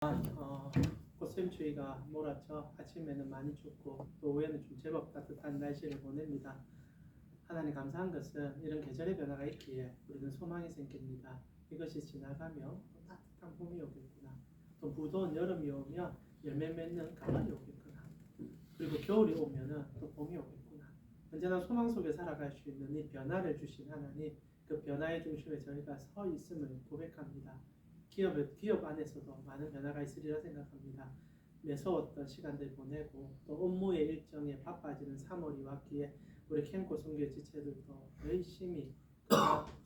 어, 꽃샘추위가 몰아쳐 아침에는 많이 춥고 또 오후에는 좀 제법 따뜻한 날씨를 보냅니다. 하나님 감사한 것은 이런 계절의 변화가 있기에 우리는 소망이 생깁니다. 이것이 지나가며 또 따뜻한 봄이 오겠구나. 또 무더운 여름이 오면 열매 맺는 가을이 오겠구나. 그리고 겨울이 오면은 또 봄이 오겠구나. 언제나 소망 속에 살아갈 수 있는 이 변화를 주신 하나님, 그 변화의 중심에 저희가 서 있음을 고백합니다. 기업 안에서도 많은 변화가 있으리라 생각합니다. 매서웠던 시간들 보내고 또 업무의 일정에 바빠지는 3월이 왔기에 우리 캠코 선교의 지체들도 열심히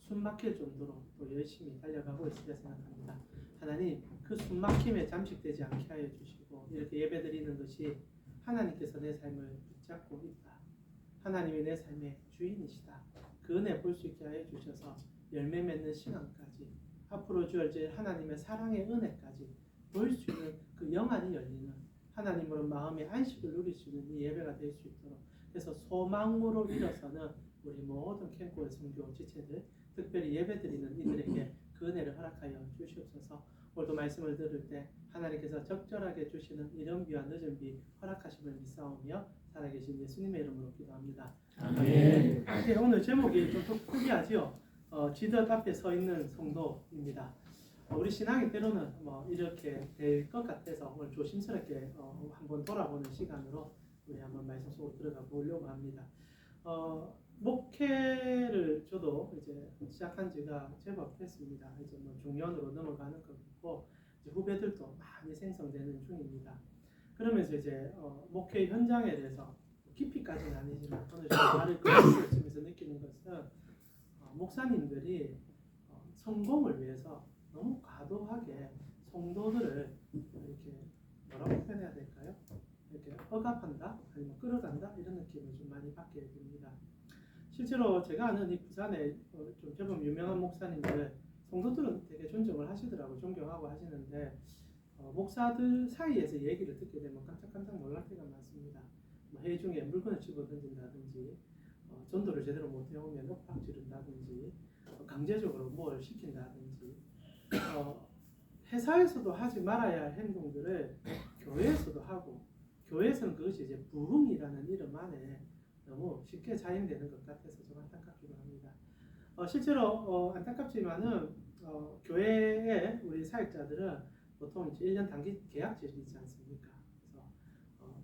숨 막힐 정도로 또 열심히 달려가고 있으리라 생각합니다. 하나님, 그 숨 막힘에 잠식되지 않게 하여 주시고 이렇게 예배드리는 것이 하나님께서 내 삶을 붙잡고 있다. 하나님이 내 삶의 주인이시다. 그 은혜 볼 수 있게 하여 주셔서 열매 맺는 시간까지 앞으로 주어질 하나님의 사랑의 은혜까지 볼 수 있는 그 영안이 열리는 하나님으로 마음의 안식을 누릴 수 있는 이 예배가 될 수 있도록 그래서 소망으로 일어서는 우리 모든 캠코의 성교 지체들 특별히 예배드리는 이들에게 그 은혜를 허락하여 주시옵소서. 오늘도 말씀을 들을 때 하나님께서 적절하게 주시는 이른 비와 늦은 비 허락하심을 믿사오며 살아계신 예수님의 이름으로 기도합니다. 아멘. 네, 오늘 제목이 좀 특이하지요. 지덧 앞에 서 있는 성도입니다. 우리 신앙이 때로는 이렇게 될 것 같아서 오늘 조심스럽게 한번 돌아보는 시간으로 우리 한번 말씀 속으로 들어가 보려고 합니다. 목회를 저도 이제 시작한 지가 제법 됐습니다. 이제 중년으로 넘어가는 것 같고 이제 후배들도 많이 생성되는 중입니다. 그러면서 이제 목회 현장에 대해서 깊이까지는 아니지만 어느 정도 말을 끊으면서 느끼는 것은 목사님들이 성공을 위해서 너무 과도하게 성도들을 이렇게 뭐라고 표현해야 될까요? 이렇게 억압한다, 아니면 끌어간다 이런 느낌을 좀 많이 받게 됩니다. 실제로 제가 아는 이 부산에 좀 제법 유명한 목사님들 성도들은 되게 존경을 하시더라고요. 존경하고 하시는데 목사들 사이에서 얘기를 듣게 되면 깜짝깜짝 놀랄 때가 많습니다. 회의 중에 물건을 집어던진다든지 전도를 제대로 못 해오면 윽박 지른다든지 강제적으로 뭘 시킨다든지 회사에서도 하지 말아야 할 행동들을 교회에서도 하고 교회에서는 그것이 이제 부흥이라는 이름 안에 너무 쉽게 자행되는 것 같아서 좀 안타깝기도 합니다. 실제로 안타깝지만은 교회의 우리 사역자들은 보통 이제 1년 단기 계약제를 있지 않습니까? 그래서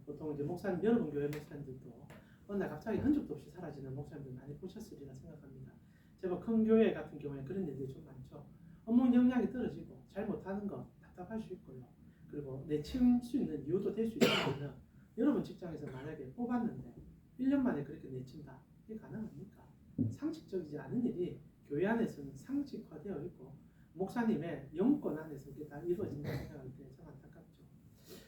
보통 이제 목사님 여러분 교회 목사님들도 어느 날 갑자기 흔적도 없이 사라지는 목사님들 많이 보셨으리라 생각합니다. 제법 큰 교회 같은 경우에 그런 일들이 좀 많죠. 업무 역량이 떨어지고 잘 못하는 거 답답할 수 있고요. 그리고 내칠 수 있는 이유도 될 수 있지만 여러분 직장에서 만약에 뽑았는데 1년 만에 그렇게 내친다. 이게 가능합니까? 상식적이지 않은 일이 교회 안에서는 상식화되어 있고 목사님의 영권 안에서 이게 다 이루어진다고 생각할 때 참 안타깝죠.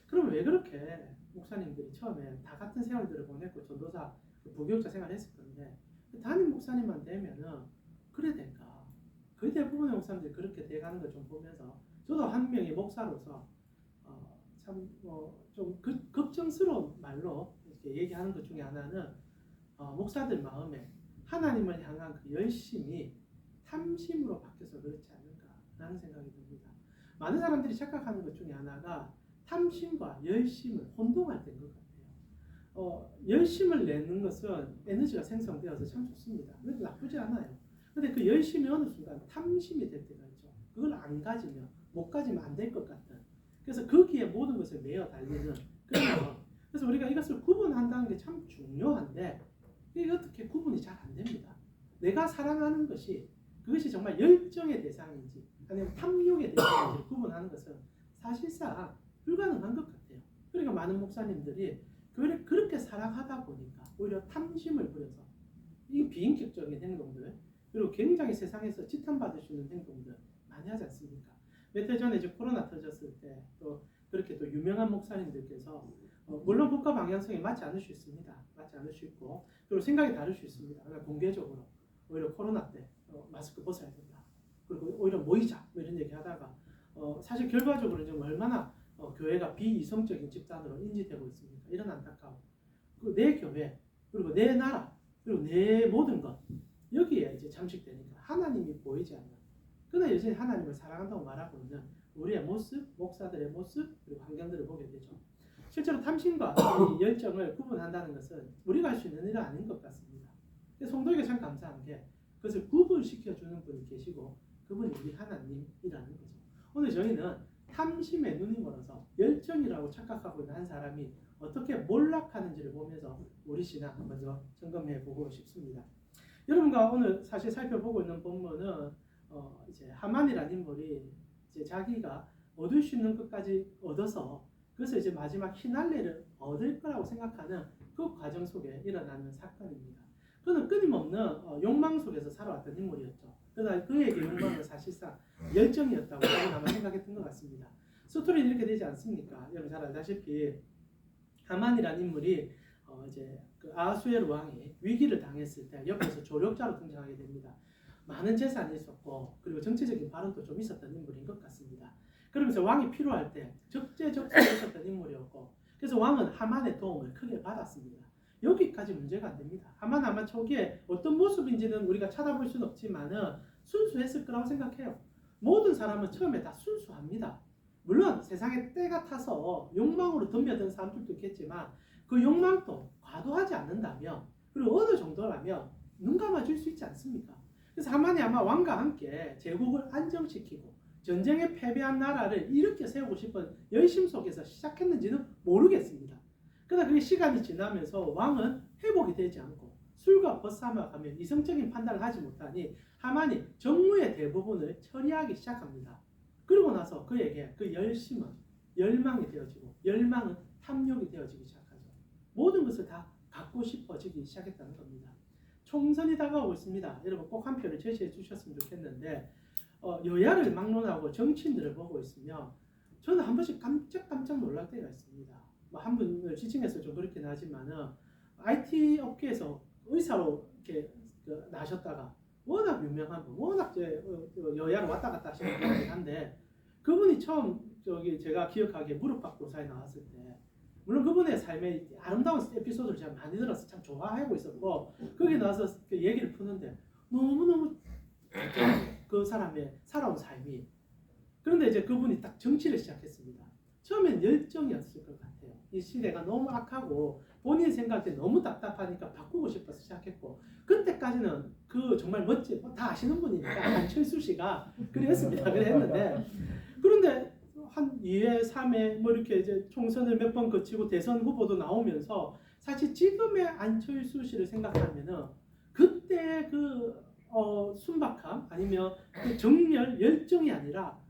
그럼 왜 그렇게 목사님들이 처음에 다 같은 세월들을 보냈고 전도사, 부교육자 생활을 했을 건데 담임 목사님만 되면은 그래 될까? 거의 대부분의 목사님들이 그렇게 돼가는 걸 좀 보면서 저도 한 명의 목사로서 참 좀 걱정스러운 말로 이렇게 얘기하는 것 중에 하나는 목사들 마음에 하나님을 향한 그 열심이 탐심으로 바뀌어서 그렇지 않을까라는 생각이 듭니다. 많은 사람들이 착각하는 것 중에 하나가 탐심과 열심을 혼동할 때인 것 같아요. 열심을 내는 것은 에너지가 생성되어서 참 좋습니다. 그래도 나쁘지 않아요. 근데 그 열심이 어느 순간 탐심이 될 때가 있죠. 그걸 안 가지면 못 가지면 안 될 것 같은. 그래서 거기에 모든 것을 매어 달리는 그런 거. 그래서 우리가 이것을 구분한다는 게 참 중요한데 이게 어떻게 구분이 잘 안 됩니다. 내가 사랑하는 것이 그것이 정말 열정의 대상인지 아니면 탐욕의 대상인지 구분하는 것은 사실상 불가능한 것 같아요. 그러니까 많은 목사님들이 교회를 그렇게 사랑하다 보니까 오히려 탐심을 부려서 이 비인격적인 행동들 그리고 굉장히 세상에서 지탄받을 수 있는 행동들 많이 하지 않습니까? 몇 해 전에 이제 코로나 터졌을 때 또 그렇게 또 유명한 목사님들께서 물론 국가 방향성이 맞지 않을 수 있습니다. 맞지 않을 수 있고 그리고 생각이 다를 수 있습니다. 그러니까 공개적으로 오히려 코로나 때 마스크 벗어야 된다. 그리고 오히려 모이자 이런 얘기하다가 사실 결과적으로 지금 얼마나 교회가 비이성적인 집단으로 인지되고 있습니까? 이런 안타까움. 내 교회 그리고 내 나라 그리고 내 모든 것 여기에 이제 잠식되니까 하나님이 보이지 않는 그러나 여전히 하나님을 사랑한다고 말하고 있는 우리의 모습, 목사들의 모습, 그리고 환경들을 보게 되죠. 실제로 탐심과 이 열정을 구분한다는 것은 우리가 할 수 있는 일은 아닌 것 같습니다. 성도에게 참 감사한 게 그것을 구분시켜주는 분이 계시고 그분이 우리 하나님이라는 거죠. 오늘 저희는 탐심의 눈이 멀어서 열정이라고 착각하고 있는 한 사람이 어떻게 몰락하는지를 보면서 우리 신앙 한번 더 점검해 보고 싶습니다. 여러분과 오늘 사실 살펴보고 있는 본문은 이제 하만이라는 인물이 이제 자기가 얻을 수 있는 것까지 얻어서 그래서 이제 마지막 희날레를 얻을 거라고 생각하는 그 과정 속에 일어나는 사건입니다. 그는 끊임없는 욕망 속에서 살아왔던 인물이었죠. 그러나 그에게 욕망은 사실상 열정이었다고 저는 아마 생각했던 것 같습니다. 스토리는 이렇게 되지 않습니까? 여러분 잘 알다시피 하만이라는 인물이 이제 그 아하수에로 왕이 위기를 당했을 때 옆에서 조력자로 등장하게 됩니다. 많은 재산이 있었고 그리고 정치적인 발언도 좀 있었던 인물인 것 같습니다. 그러면서 왕이 필요할 때 적재적소에 있었던 인물이었고 그래서 왕은 하만의 도움을 크게 받았습니다. 여기까지 문제가 안 됩니다. 하만 아마 초기에 어떤 모습인지는 우리가 찾아볼 수는 없지만은 순수했을 거라고 생각해요. 모든 사람은 처음에 다 순수합니다. 물론 세상에 때가 타서 욕망으로 덤벼든 사람들도 있겠지만 그 욕망도 과도하지 않는다면 그리고 어느 정도라면 눈 감아줄 수 있지 않습니까? 그래서 하만이 아마 왕과 함께 제국을 안정시키고 전쟁에 패배한 나라를 일으켜 세우고 싶은 열심 속에서 시작했는지는 모르겠습니다. 그러나 그게 시간이 지나면서 왕은 회복이 되지 않고 술과 벗삼아가며 이성적인 판단을 하지 못하니 하만이 정무의 대부분을 처리하기 시작합니다. 그러고 나서 그에게 그 열심은 열망이 되어지고 열망은 탐욕이 되어지기 시작하죠. 모든 것을 다 갖고 싶어지기 시작했다는 겁니다. 총선이 다가오고 있습니다. 여러분 꼭 한 표를 제시해 주셨으면 좋겠는데 여야를 막론하고 정치인들을 보고 있으면 저는 한 번씩 깜짝 놀랄 때가 있습니다. 한 분을 지칭해서 좀 그렇긴 하지만은 IT 업계에서 의사로 이렇게 나셨다가 워낙 유명한 분, 워낙 여야를 왔다 갔다 하시는 분이긴 한데 그분이 처음 제가 기억하기에 무릎팍고사에 나왔을 때 물론 그분의 삶의 아름다운 에피소드를 제가 많이 들어서 참 좋아하고 있었고 거기 나와서 그 얘기를 푸는데 너무너무 그 사람의 살아온 삶이 그런데 이제 그분이 딱 정치를 시작했습니다. 처음엔 열정이었을 것 같아요. 이 시대가 너무 악하고 본인 생각할 때 너무 답답하니까 바꾸고 싶어서 시작했고 그때까지는 그 정말 멋진 다 아시는 분이니까 안철수 씨가 그랬습니다. 그랬는데 그런데 한 2회, 3회 뭐 이렇게 이제 총선을 몇 번 거치고 대선 후보도 나오면서 사실 지금의 안철수 씨를 생각하면은 그때 그 순박함 아니면 그 정열 열정이 아니라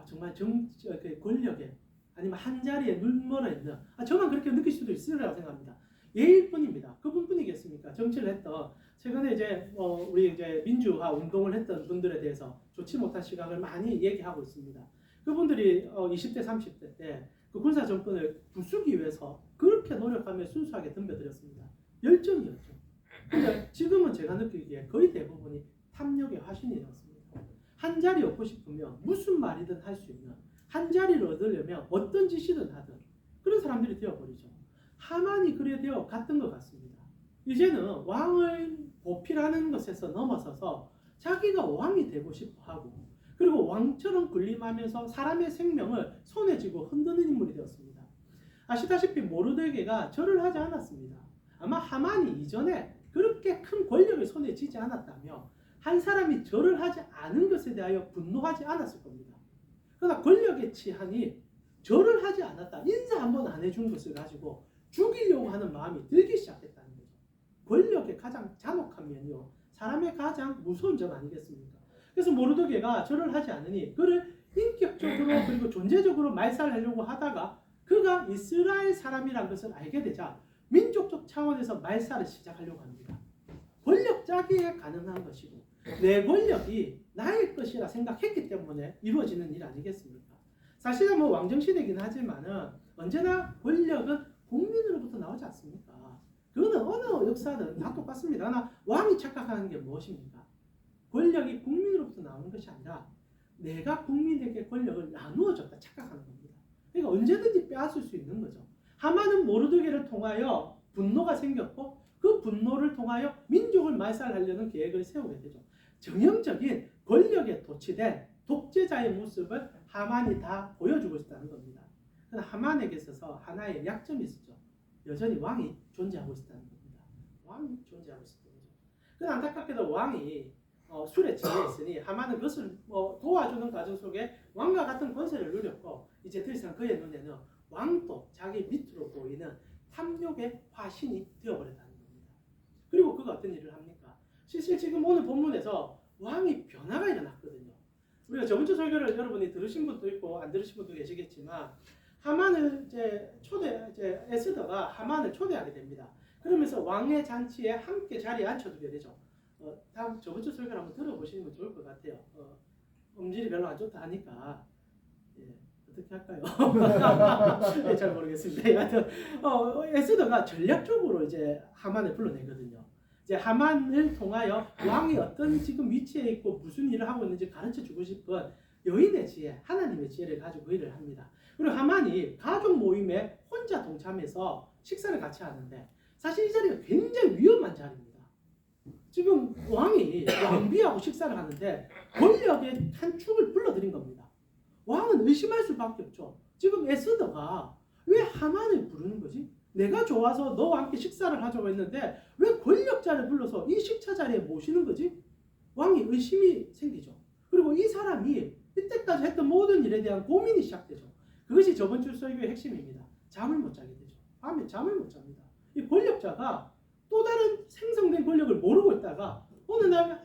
정말 그 권력에 아니면 한 자리에 눈멀어 있는 저만 그렇게 느낄 수도 있으리라고 생각합니다. 예일 뿐입니다. 그분뿐이겠습니까? 정치를 했던 최근에 이제 우리 이제 민주화 운동을 했던 분들에 대해서 좋지 못한 시각을 많이 얘기하고 있습니다. 그분들이 20대 30대 때 그 군사 정권을 부수기 위해서 그렇게 노력하며 순수하게 덤벼들었습니다. 열정이었죠. 근데 지금은 제가 느끼기에 거의 대부분이 탐욕의 화신이 되었습니다. 한 자리 얻고 싶으면 무슨 말이든 할 수 있는 한 자리를 얻으려면 어떤 짓이든 하든 그런 사람들이 되어버리죠. 하만이 그래 되어 갔던 것 같습니다. 이제는 왕을 보필하는 것에서 넘어서서 자기가 왕이 되고 싶어 하고 그리고 왕처럼 군림하면서 사람의 생명을 손에 쥐고 흔드는 인물이 되었습니다. 아시다시피 모르드게가 절을 하지 않았습니다. 아마 하만이 이전에 그렇게 큰 권력을 손에 쥐지 않았다며 한 사람이 절을 하지 않은 것에 대하여 분노하지 않았을 겁니다. 그러나 권력에 취하니 절을 하지 않았다. 인사 한번 안 해준 것을 가지고 죽이려고 하는 마음이 들기 시작했다는 거죠. 권력의 가장 잔혹한 면이요. 사람의 가장 무서운 점 아니겠습니까? 그래서 모르드게가 절을 하지 않으니 그를 인격적으로 그리고 존재적으로 말살하려고 하다가 그가 이스라엘 사람이라는 것을 알게 되자 민족적 차원에서 말살을 시작하려고 합니다. 권력 짜기에 가능한 것이고 내 권력이 나의 것이라 생각했기 때문에 이루어지는 일 아니겠습니까? 사실은 뭐 왕정시대이긴 하지만은 언제나 권력은 국민으로부터 나오지 않습니까? 그거는 어느 역사든 다 똑같습니다. 그러나 왕이 착각하는 게 무엇입니까? 권력이 국민으로부터 나오는 것이 아니라 내가 국민에게 권력을 나누어 줬다 착각하는 겁니다. 그러니까 언제든지 빼앗을 수 있는 거죠. 하만은 모르드게를 통하여 분노가 생겼고 그 분노를 통하여 민족을 말살하려는 계획을 세우게 되죠. 전형적인 권력에 도취된 독재자의 모습을 하만이 다 보여주고 있다는 겁니다. 그러나 하만에게 있어서 하나의 약점이 있었죠. 여전히 왕이 존재하고 있다는 겁니다. 왕이 존재하고 있었던 거죠. 그러나 안타깝게도 왕이 술에 취해 있으니 하만은 그것을 도와주는 과정 속에 왕과 같은 권세를 누렸고 이제 더 이상 그의 눈에는 왕도 자기 밑으로 보이는 탐욕의 화신이 되어버렸다는 겁니다. 그리고 그가 어떤 일을 합니까? 실제 지금 오늘 본문에서 왕이 변화가 일어났거든요. 우리가 저번 주 설교를 여러분이 들으신 분도 있고 안 들으신 분도 계시겠지만 하만을 이제 에스더가 하만을 초대하게 됩니다. 그러면서 왕의 잔치에 함께 자리에 앉혀두게 되죠. 다음 저번 주 설교를 한번 들어보시면 좋을 것 같아요. 음질이 별로 안 좋다 하니까 어떻게 할까요? 네, 잘 모르겠습니다. 하여튼 에스더가 전략적으로 이제 하만을 불러내거든요. 이제 하만을 통하여 왕이 어떤 지금 위치에 있고 무슨 일을 하고 있는지 가르쳐 주고 싶은 여인의 지혜, 하나님의 지혜를 가지고 그 일을 합니다. 그리고 하만이 가족 모임에 혼자 동참해서 식사를 같이 하는데 사실 이 자리가 굉장히 위험한 자리입니다. 지금 왕이 왕비하고 식사를 하는데 권력의 한 축을 불러들인 겁니다. 왕은 의심할 수밖에 없죠. 지금 에스더가 왜 하만을 부르는 거지? 내가 좋아서 너와 함께 식사를 하자고 했는데 왜 권력자를 불러서 이 식사 자리에 모시는 거지? 왕이 의심이 생기죠. 그리고 이 사람이 이때까지 했던 모든 일에 대한 고민이 시작되죠. 그것이 저번 주 설교의 핵심입니다. 잠을 못 자게 되죠. 밤에 잠을 못 잡니다. 이 권력자가 또 다른 생성된 권력을 모르고 있다가 어느 날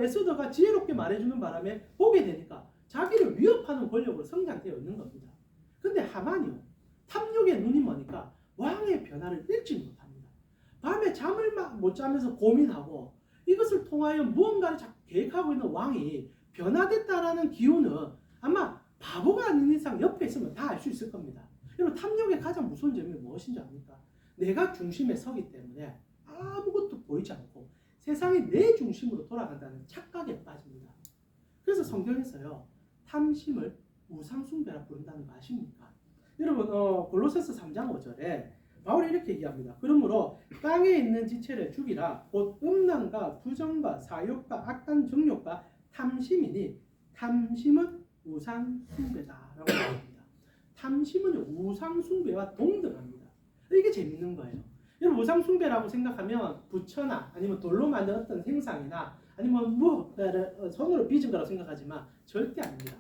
에스더가 지혜롭게 말해주는 바람에 보게 되니까 자기를 위협하는 권력으로 성장되어 있는 겁니다. 근데 하만이요. 탐욕의 눈이 머니까 왕의 변화를 읽지 못합니다. 밤에 잠을 못 자면서 고민하고 이것을 통하여 무언가를 자꾸 계획하고 있는 왕이 변화됐다라는 기운은 아마 바보가 아닌 이상 옆에 있으면 다 알 수 있을 겁니다. 여러분 탐욕의 가장 무서운 점이 무엇인지 압니까? 내가 중심에 서기 때문에 아무것도 보이지 않고 세상이 내 중심으로 돌아간다는 착각에 빠집니다. 그래서 성경에서요. 탐심을 우상숭배라 부른다는 거 아십니까? 여러분 골로새서 3장 5절에 바울이 이렇게 얘기합니다. 그러므로 땅에 있는 지체를 죽이라 곧 음란과 부정과 사욕과 악한 정욕과 탐심이니 탐심은 우상숭배다라고 말합니다. 탐심은 우상숭배와 동등합니다. 이게 재밌는 거예요. 여러분 우상숭배라고 생각하면 부처나 아니면 돌로 만든 어떤 생상이나 아니면 손으로 빚은 거라고 생각하지만 절대 아닙니다.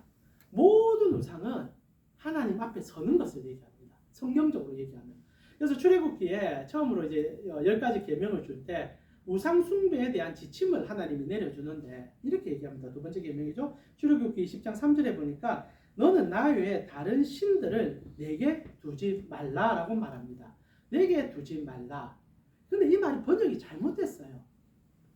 모든 우상은 하나님 앞에 서는 것을 얘기합니다. 성경적으로 얘기하면. 그래서 출애굽기에 처음으로 이제 10가지 계명을 줄 때 우상 숭배에 대한 지침을 하나님이 내려주는데 이렇게 얘기합니다. 두 번째 계명이죠. 출애굽기 20장 3절에 보니까 너는 나 외에 다른 신들을 내게 두지 말라라고 말합니다. 내게 두지 말라. 근데 이 말이 번역이 잘못됐어요.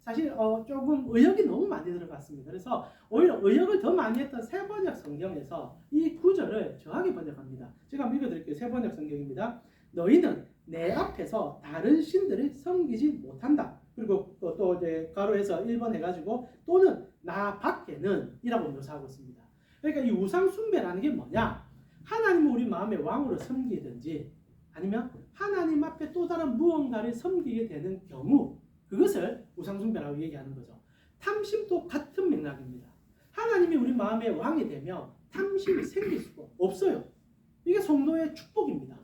사실 조금 의역이 너무 많이 들어갔습니다. 그래서 오히려 의역을 더 많이 했던 새번역 성경에서 이 구절을 정확히 번역합니다. 제가 한번 읽어드릴게요. 새번역 성경입니다. 너희는 내 앞에서 다른 신들을 섬기지 못한다. 그리고 또 이제 가로해서 1번 해가지고 또는 나 밖에는 이라고 묘사하고 있습니다. 그러니까 이 우상 숭배라는 게 뭐냐? 하나님을 우리 마음의 왕으로 섬기든지 아니면 하나님 앞에 또 다른 무언가를 섬기게 되는 경우 그것을 우상숭배라고 얘기하는 거죠. 탐심도 같은 맥락입니다. 하나님이 우리 마음의 왕이 되면 탐심이 생길 수가 없어요. 이게 성도의 축복입니다.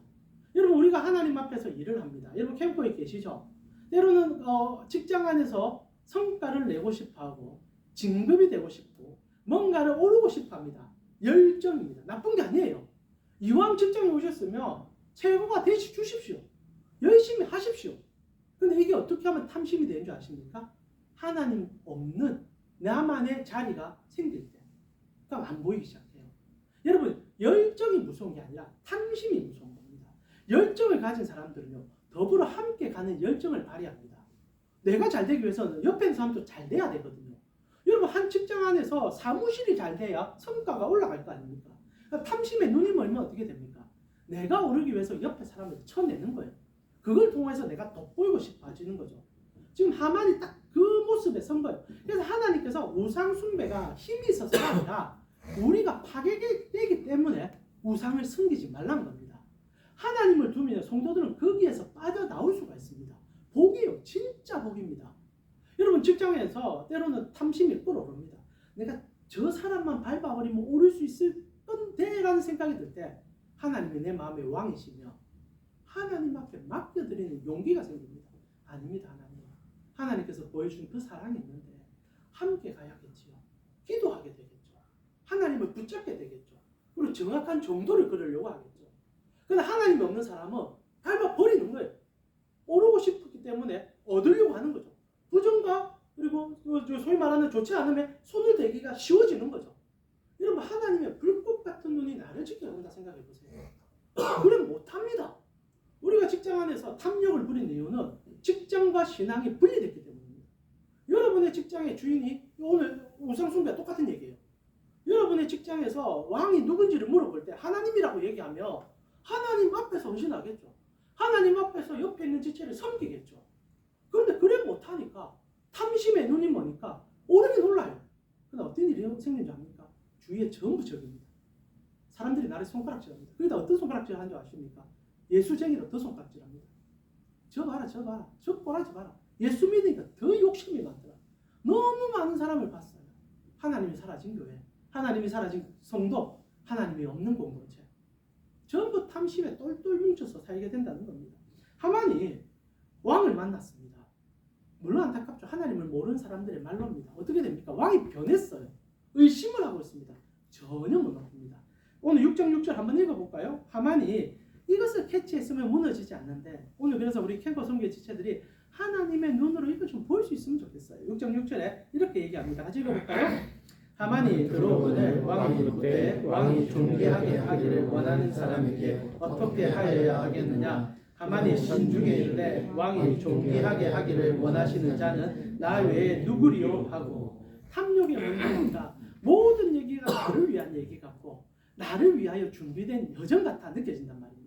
여러분 우리가 하나님 앞에서 일을 합니다. 여러분 캠프에 계시죠? 때로는 직장 안에서 성과를 내고 싶어하고 진급이 되고 싶고 뭔가를 오르고 싶어합니다. 열정입니다. 나쁜 게 아니에요. 이왕 직장에 오셨으면 최고가 되시 주십시오. 열심히 하십시오. 근데 이게 어떻게 하면 탐심이 되는 줄 아십니까? 하나님 없는 나만의 자리가 생길 때. 그럼 안 보이기 시작해요. 여러분 열정이 무서운 게 아니라 탐심이 무서운 겁니다. 열정을 가진 사람들은요. 더불어 함께 가는 열정을 발휘합니다. 내가 잘 되기 위해서는 옆에 있는 사람도 잘 돼야 되거든요. 여러분 한 직장 안에서 사무실이 잘 돼야 성과가 올라갈 거 아닙니까? 그러니까 탐심에 눈이 멀면 어떻게 됩니까? 내가 오르기 위해서 옆에 사람을 쳐내는 거예요. 그걸 통해서 내가 돋보이고 싶어지는 거죠. 지금 하만이 딱 그 모습에 선 거예요. 그래서 하나님께서 우상 숭배가 힘이 있어서가 아니라 우리가 파괴되기 때문에 우상을 섬기지 말라는 겁니다. 하나님을 두면 성도들은 거기에서 빠져나올 수가 있습니다. 복이에요. 진짜 복입니다. 여러분 직장에서 때로는 탐심이 끌어오릅니다. 내가 저 사람만 밟아버리면 오를 수 있을 건 어때라는 생각이 들 때 하나님이 내 마음의 왕이시며 하나님 앞에 맡겨드리는 용기가 생깁니다. 아닙니다. 하나님께서 보여준 그 사랑이 있는데 함께 가야겠지요. 기도하게 되겠죠. 하나님을 붙잡게 되겠죠. 그리고 정확한 정도를 걸으려고 하겠죠. 그런데 하나님이 없는 사람은 밟아 버리는 거예요. 오르고 싶기 때문에 얻으려고 하는 거죠. 부정과 그리고 소위 말하는 좋지 않음에 손을 대기가 쉬워지는 거죠. 여러분, 하나님의 불꽃 같은 눈이 나를 지켜본다 생각해 보세요. 그래 못합니다. 우리가 직장 안에서 탐욕을 부리는 이유는 직장과 신앙이 분리됐기 때문입니다. 여러분의 직장의 주인이 오늘 우상숭배와 똑같은 얘기예요. 여러분의 직장에서 왕이 누군지를 물어볼 때 하나님이라고 얘기하며 하나님 앞에서 헌신하겠죠. 하나님 앞에서 옆에 있는 지체를 섬기겠죠. 그런데 그래 못하니까 탐심의 눈이 뭐니까 오르긴 올라요. 그런데 어떤 일이 생기는지 압니까? 주위에 전부 적입니다. 사람들이 나를 손가락질합니다. 그러다 어떤 손가락질을 하는 줄 아십니까? 예수쟁이는 더 손가락질합니다. 저 봐라, 저 봐라, 저 꼬라지 봐라. 예수 믿으니까 더 욕심이 많더라. 너무 많은 사람을 봤어요. 하나님이 사라진 교회, 하나님이 사라진 성도, 하나님이 없는 공동체. 전부 탐심에 똘똘 뭉쳐서 살게 된다는 겁니다. 하만이 왕을 만났습니다. 물론 안타깝죠. 하나님을 모르는 사람들의 말로입니다. 어떻게 됩니까? 왕이 변했어요. 의심을 하고 있습니다. 전혀 못 나옵니다. 오늘 6장 6절 한번 읽어볼까요? 하만이 이것을 캐치했으면 무너지지 않는데, 오늘 그래서 우리 캠퍼 선교회 지체들이 하나님의 눈으로 이걸 좀 볼 수 있으면 좋겠어요. 6장 6절에 이렇게 얘기합니다. 같이 읽어볼까요? 하만이 들어오거늘 왕이 묻되 왕이 존귀하게 하기를 원하는 사람에게 어떻게 하여야 하겠느냐? 하만이 신중에 이르되 왕이 존귀하게 하기를 원하시는 자는 나 외에 누구리요? 하고, 탐욕의 원인이니까 모든 얘기가 나를 위한 얘기 같고 나를 위하여 준비된 여정 같아 느껴진단 말입니다.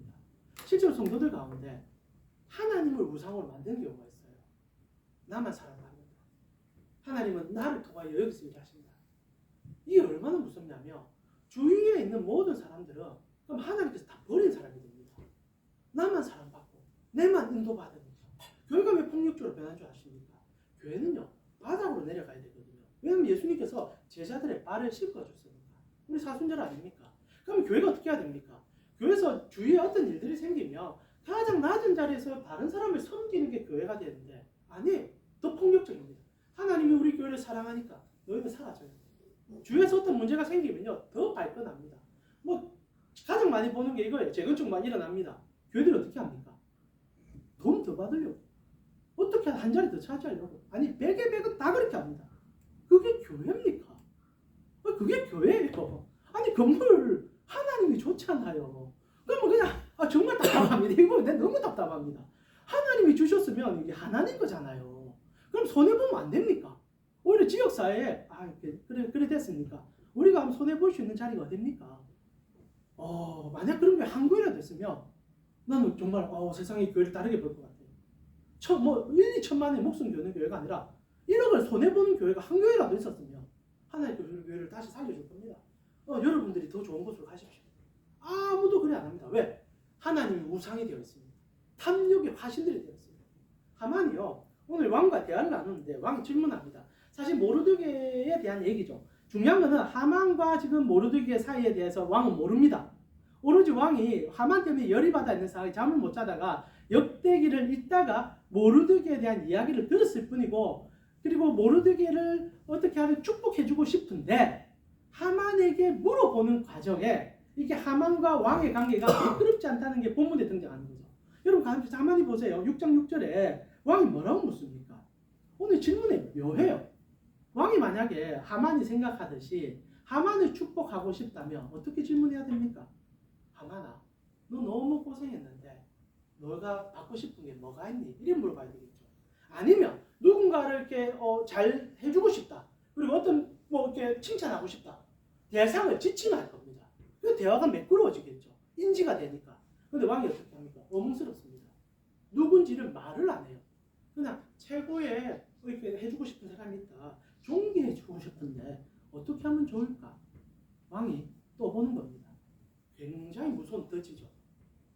실제로 성도들 가운데 하나님을 우상으로 만든 경우가 있어요. 나만 사랑합니다. 하나님은 나를 통하여 여기서 일하신다. 이게 얼마나 무섭냐면 주위에 있는 모든 사람들은 그럼 하나님께서 다 버린 사람이 됩니다. 나만 사랑받고 내만 인도받으니까. 교회가 왜 폭력적으로 변한 줄 아십니까? 교회는요 바닥으로 내려가야 되거든요. 왜냐하면 예수님께서 제자들의 발을 씻어줬으니까. 우리 사순절 아닙니까? 그럼 교회가 어떻게 해야 됩니까? 교회에서 주위에 어떤 일들이 생기면 가장 낮은 자리에서 다른 사람을 섬기는 게 교회가 되는데, 아니, 더 폭력적입니다. 하나님이 우리 교회를 사랑하니까 너희는 사라져요. 주위에서 어떤 문제가 생기면요 더 발끈합니다. 뭐 가장 많이 보는 게 이거예요. 재건축만 일어납니다. 교회들이 어떻게 합니까? 돈 더 받으려고, 어떻게 한 자리 더 차지하려고, 아니 베개 다 그렇게 합니다. 그게 교회입니까? 그게 교회예요. 아니 건물 하나님이 좋잖아요. 그러면 그냥 정말 답답합니다. 이거 내가 너무 답답합니다. 하나님이 주셨으면 이게 하나님 거잖아요. 그럼 손해보면 안 됩니까? 오히려 지역사회에 그래 됐습니까? 우리가 한번 손해볼 수 있는 자리가 어딥니까? 만약 그런 게 한 교회라 됐으면 나는 정말 세상의 교회를 다르게 볼 것 같아요. 1, 2천만의 목숨 교회는 교회가 아니라 1억을 손해보는 교회가 한 교회라도 있었으면 하나님께서 우리 교회를 다시 살려줄 겁니다. 여러분들이 더 좋은 곳으로 가십시오. 아무도 그래 안 합니다. 왜? 하나님이 우상이 되어 있습니다. 탐욕의 화신들이 되어 있습니다. 하만이요 오늘 왕과 대화를 나누는데 왕이 질문합니다. 사실 모르드게에 대한 얘기죠. 중요한 것은 하만과 지금 모르드게 사이에 대해서 왕은 모릅니다. 오로지 왕이 하만 때문에 열이 받아 있는 상황에 잠을 못 자다가 역대기를 읽다가 모르드게에 대한 이야기를 들었을 뿐이고, 그리고 모르드게를 어떻게 하면 축복해주고 싶은데 하만에게 물어보는 과정에 이게 하만과 왕의 관계가 매끄럽지 않다는 게 본문에 등장하는 거죠. 여러분 가만히 보세요. 6장 6절에 왕이 뭐라고 묻습니까? 오늘 질문에 묘해요. 왕이 만약에 하만이 생각하듯이 하만을 축복하고 싶다면 어떻게 질문해야 됩니까? 하만아, 너 너무 고생했는데 너가 받고 싶은 게 뭐가 있니? 이래 물어봐야 되겠죠. 아니면 누군가를 이렇게 잘 해주고 싶다. 그리고 어떤 이렇게 칭찬하고 싶다. 대상을 지칭할 겁니다. 그 대화가 매끄러워지겠죠. 인지가 되니까. 근데 왕이 어떻게 합니까? 어뭉스럽습니다. 누군지를 말을 안 해요. 그냥 최고의 이렇게 해주고 싶은 사람이 있다. 존경해주고 싶은데 어떻게 하면 좋을까? 왕이 또 보는 겁니다. 굉장히 무서운 덫이죠.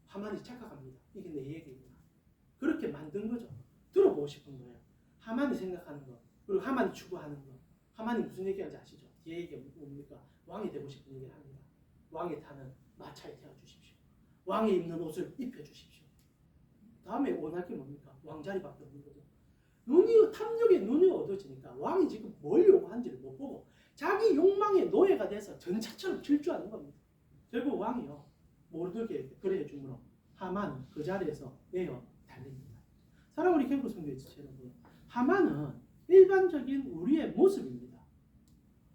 하만이 착각합니다. 이게 내 얘기구나. 그렇게 만든 거죠. 들어보고 싶은 거예요. 하만이 생각하는 거, 그리고 하만이 추구하는 거. 하만이 무슨 얘기하는지 아시죠? 뒤에 얘기가 뭡니까? 왕이 되고 싶은 얘기를 합니다. 왕이 타는 마차에 태워주십시오. 왕이 입는 옷을 입혀주십시오. 다음에 원할 게 뭡니까? 왕자리밖에 없는 거죠. 탐욕의 눈이 어두워지니까 왕이 지금 뭘 요구하는지를 못 보고 자기 욕망의 노예가 돼서 전차처럼 질주하는 겁니다. 결국 왕이요, 모르드게에게 그래 주므로 하만은 그 자리에서 내어 달립니다. 사랑하는 우리 캠프 성도의 지체 여러분, 하만은 일반적인 우리의 모습입니다.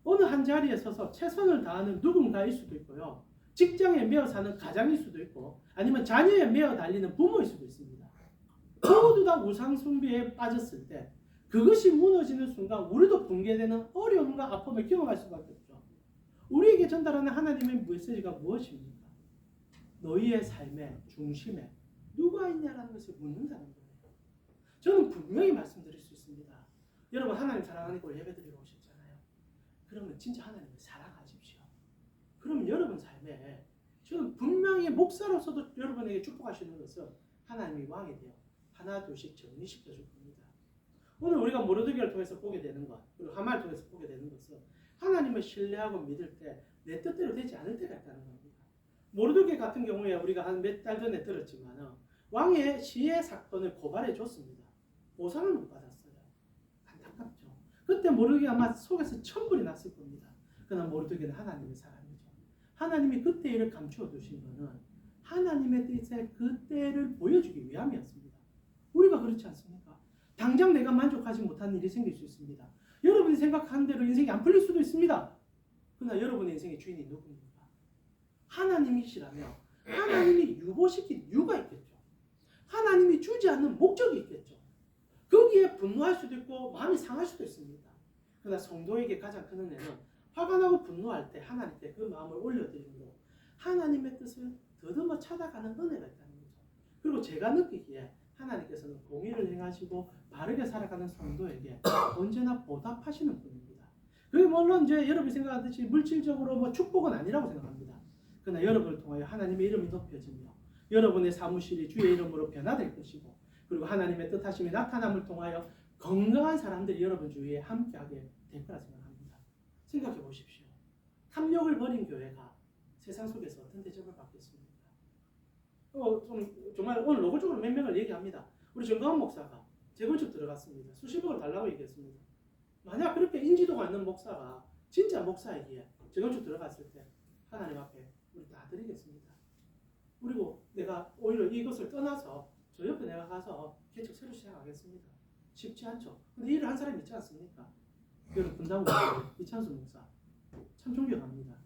어느 한 자리에 서서 최선을 다하는 누군가일 수도 있고요, 직장에 매어 사는 가장일 수도 있고, 아니면 자녀에 매어 달리는 부모일 수도 있습니다. 모두 다 우상 숭배에 빠졌을 때 그것이 무너지는 순간 우리도 붕괴되는 어려움과 아픔을 경험할 수밖에 없죠. 우리에게 전달하는 하나님의 메시지가 무엇입니까? 너희의 삶의 중심에 누가 있냐라는 것을 묻는다는 거예요. 저는 분명히 말씀드릴 수 있습니다. 여러분, 하나님 사랑하는 걸 예배드리러 오셨잖아요. 그러면 진짜 하나님을 사랑하십시오. 그러면 여러분 삶에 저는 분명히 목사로서도 여러분에게 축복하시는 것은 하나님이 왕이 되어 하나 둘씩 정리시켜 줄 겁니다. 오늘 우리가 모르드게를 통해서 보게 되는 것, 그리고 하만을 통해서 보게 되는 것은 하나님을 신뢰하고 믿을 때 내 뜻대로 되지 않을 때가 있다는 겁니다. 모르드게 같은 경우에 우리가 한 몇 달 전에 들었지만 왕의 시해 사건을 고발해 줬습니다. 보상을 못 받았어요. 안타깝죠. 그때 모르드게 아마 속에서 천불이 났을 겁니다. 그러나 모르드게는 하나님의 사람이죠. 하나님이 그때 일을 감추어 두신 것은 하나님의 뜻의 그때를 보여주기 위함이었습니다. 우리가 그렇지 않습니까? 당장 내가 만족하지 못하는 일이 생길 수 있습니다. 여러분이 생각하는 대로 인생이 안 풀릴 수도 있습니다. 그러나 여러분의 인생의 주인이 누굽니까? 하나님이시라며 하나님이 유보시킨 이유가 있겠죠. 하나님이 주지 않는 목적이 있겠죠. 거기에 분노할 수도 있고 마음이 상할 수도 있습니다. 그러나 성도에게 가장 큰 은혜는 화가 나고 분노할 때 하나님께 그 마음을 올려드리고 하나님의 뜻을 더듬어 찾아가는 은혜가 있다는 거죠. 그리고 제가 느끼기에 하나님께서는 공의를 행하시고 바르게 살아가는 성도에게 언제나 보답하시는 분입니다. 그게 물론 이제 여러분이 생각하듯이 물질적으로 뭐 축복은 아니라고 생각합니다. 그러나 여러분을 통하여 하나님의 이름이 높여지며 여러분의 사무실이 주의 이름으로 변화될 것이고, 그리고 하나님의 뜻하심이 나타남을 통하여 건강한 사람들이 여러분 주위에 함께하게 될 거라 생각합니다. 생각해 보십시오. 탐욕을 버린 교회가 세상 속에서 어떤 대접을 받겠습니까? 정말 오늘 노골적으로 몇 명을 얘기합니다. 우리 정강원 목사가 재건축 들어갔습니다. 수십억을 달라고 얘기했습니다. 만약 그렇게 인지도가 있는 목사가 진짜 목사이기에 재건축 들어갔을 때 하나님 앞에 우리 다 드리겠습니다. 그리고 내가 오히려 이것을 떠나서 저 옆에 내가 가서 개척 새로 시작하겠습니다. 쉽지 않죠. 근데 일을 한 사람이 있지 않습니까? 여러분, 분당 이찬수 목사 참 존경합니다.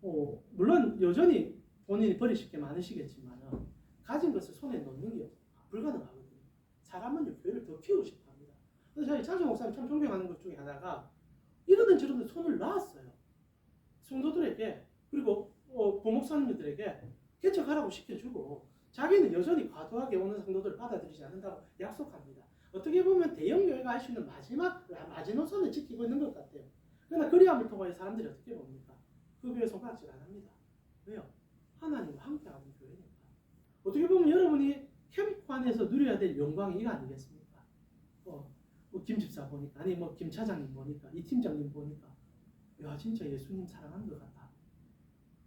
물론 여전히 본인이 버리실 게 많으시겠지만 가진 것을 손에 넣는 게 불가능하거든요. 사람은 교회를 더 키우고 싶어 합니다. 그래서 저희 이찬수 목사님 참 존경하는 것 중에 하나가 이러든 저러든 손을 놨어요. 성도들에게, 그리고 부목사님들에게 개척하라고 시켜주고 자기는 여전히 과도하게 오는 성도들을 받아들이지 않는다고 약속합니다. 어떻게 보면 대형교회가 할 수 있는 마지노선을 지키고 있는 것 같아요. 그러나 그리함을 통하여 사람들이 어떻게 봅니까? 그 교회 손가락질 안 합니다. 왜요? 하나님과 함께하는 교회니까. 어떻게 보면 여러분이 캠프 안에서 누려야 될 영광이 이거 아니겠습니까? 김 집사 보니까, 아니 김 차장님 보니까, 이 팀장님 보니까, 야 진짜 예수님 사랑하는 것 같다.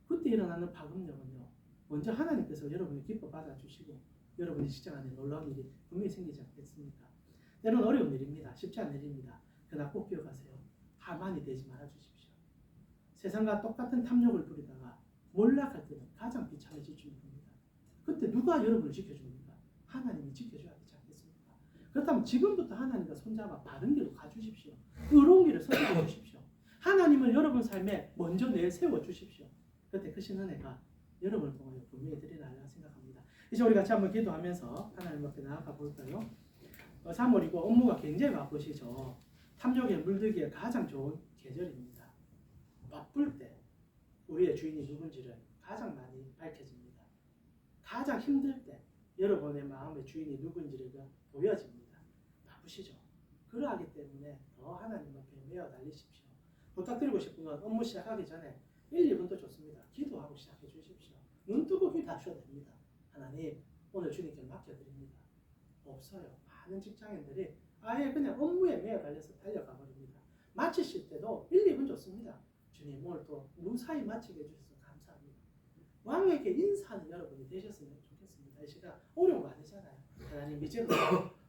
그때 일어나는 파급력은요, 먼저 하나님께서 여러분을 기뻐 받아주시고 여러분의 직장 안에 놀라운 일이 분명히 생기지 않겠습니까? 때로는 어려운 일입니다. 쉽지 않은 일입니다. 그러나 꼭 기억하세요. 하만이 되지 말아주십시오. 세상과 똑같은 탐욕을 부리다가 몰락할 때는 가장 비참해질 줄입니다. 그때 누가 여러분을 지켜줍니까? 하나님이 지켜줘야 되지 않겠습니까? 그렇다면 지금부터 하나님과 손잡아 바른 길로 가주십시오. 의로운 길을 선택해 주십시오. 하나님을 여러분 삶에 먼저 내세워 주십시오. 그때 크신 은혜가 여러분을 통하여 분명히 드리리라 생각합니다. 이제 우리 같이 한번 기도하면서 하나님 앞에 나아가 볼까요? 3월이고 업무가 굉장히 바쁘시죠. 탐욕에 물들기에 가장 좋은 계절입니다. 바쁠 때 우리의 주인이 누군지를 가장 많이 밝혀집니다. 가장 힘들 때 여러분의 마음의 주인이 누군지를 보여집니다. 바쁘시죠? 그러하기 때문에 더 하나님 앞에 매어 달리십시오. 부탁드리고 싶은 건 업무 시작하기 전에 1, 2분도 좋습니다. 기도하고 시작해 주십시오. 눈 뜨고 기도하셔도 됩니다. 하나님, 오늘 주님께 맡겨드립니다. 없어요. 많은 직장인들이 아예 그냥 업무에 매여 달려서 달려가 버립니다. 마치실 때도 1, 2분 좋습니다. 주님, 오늘 또 무사히 마치게 해주셔서 감사합니다. 왕에게 인사하는 여러분이 되셨으면 좋겠습니다. 이 시간 어려운 거 아니잖아요. 하나님 이제는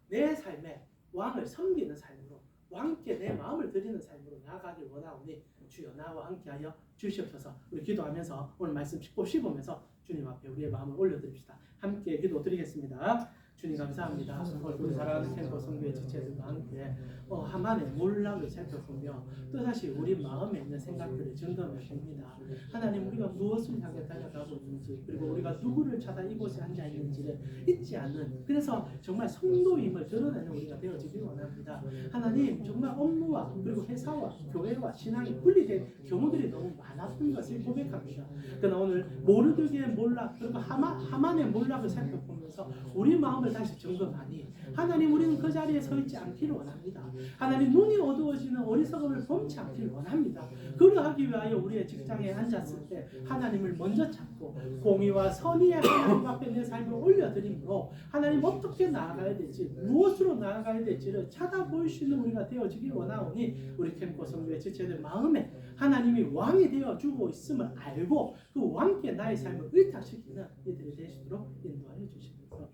내 삶에 왕을 섬기는 삶으로 왕께 내 마음을 드리는 삶으로 나아가길 원하오니 주여 나와 함께하여 주시옵소서. 우리 기도하면서 오늘 말씀 꼭 씹으면서 주님 앞에 우리의 마음을 올려드립시다. 함께 기도드리겠습니다. 주님 감사합니다. 우리 사랑하는 캠퍼 성교의 지체들과 함께 하만의 몰락을 살펴보며 또다시 우리 마음에 있는 생각들을 점검해 봅니다. 하나님 우리가 무엇을 향해 달려가고 있는지 그리고 우리가 누구를 찾아 이곳에 앉아 있는지를 잊지 않는 그래서 정말 성도임을 드러내는 우리가 되어지길 원합니다. 하나님 정말 업무와 그리고 회사와 교회와 신앙이 분리된 경우들이 너무 많았던 것을 고백합니다. 그러나 오늘 모르드게의 몰락 그리고 하만의 몰락을 살펴보면서 우리 마음을 다시 점검하니 하나님 우리는 그 자리에 서 있지 않기를 원합니다. 하나님 눈이 어두워지는 어리석음을 범치 않기를 원합니다. 그러하기 위하여 우리의 직장에 앉았을 때 하나님을 먼저 찾고 공의와 선의의 하나님 앞에 내 삶을 올려드림으로 하나님 어떻게 나아가야 될지 무엇으로 나아가야 될지를 찾아볼 수 있는 우리가 되어지길 원하오니 우리 캠프 성도의 지체들 마음에 하나님이 왕이 되어주고 있음을 알고 그 왕께 나의 삶을 의탁시키는 이들이 되시도록 인도하여 주시옵소서.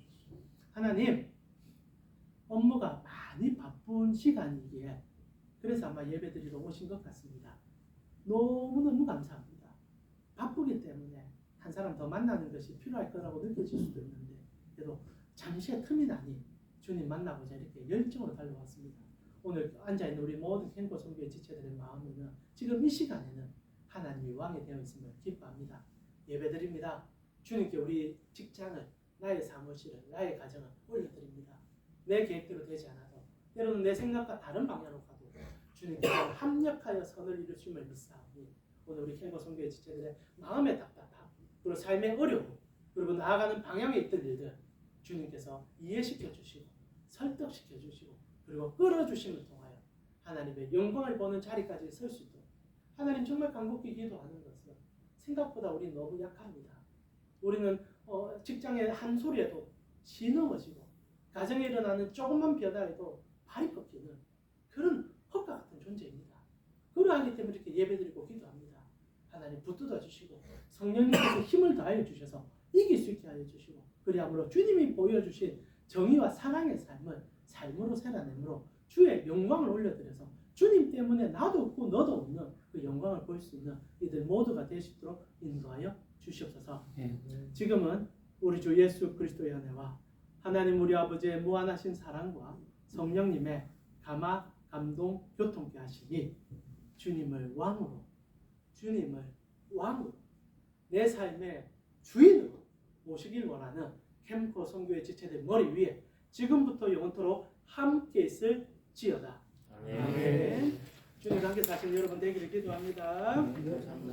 하나님 업무가 많이 바쁜 시간이기에 그래서 아마 예배드리러 오신 것 같습니다. 너무너무 감사합니다. 바쁘기 때문에 한 사람 더 만나는 것이 필요할 거라고 느껴질 수도 있는데 그래도 잠시의 틈이 나니 주님 만나고자 이렇게 열정으로 달려왔습니다. 오늘 앉아있는 우리 모든 캠프 성교의 지체들의 마음에는 지금 이 시간에는 하나님이 왕이 되어 있음을 기뻐합니다. 예배드립니다. 주님께 우리 직장을 나의 사무실을 나의 가정을 올려드립니다. 내 계획대로 되지 않아도 때로는 내 생각과 다른 방향으로 가도 주님께서 합력하여 선을 이루심을 믿사오니 오늘 우리 캠프 성교의 지체들의 마음의 답답함 그리고 삶의 어려움 그리고 나아가는 방향에 있던 일들 주님께서 이해시켜 주시고 설득시켜 주시고 그리고 끌어주심을 통하여 하나님의 영광을 보는 자리까지 설 수 있도록 하나님 정말 간곡히 기도하는 것은 생각보다 우리 너무 약합니다. 우리는 직장의 한 소리에도 시너머지고 가정에 일어나는 조금만 변화에도 발이 꺾이는 그런 헛과 같은 존재입니다. 그러하기 때문에 이렇게 예배드리고 기도합니다. 하나님 붙들어 주시고 성령님께서 힘을 다하여 주셔서 이길 수 있게 하여 주시고 그리함으로 주님이 보여주신 정의와 사랑의 삶을 삶으로 살아내므로 주의 영광을 올려드려서 주님 때문에 나도 없고 너도 없는 그 영광을 볼 수 있는 이들 모두가 되시도록 인도하여 주시옵소서. 지금은 우리 주 예수 그리스도의 은혜와 하나님 우리 아버지의 무한하신 사랑과 성령님의 감화, 감동, 교통케 하시니 주님을 왕으로 내 삶의 주인으로 모시길 원하는 캠프 성교의 지체들 머리 위에 지금부터 영원토록 함께 있을지어다. 아멘. 주님 함께 사시는 여러분 되기를 기도합니다.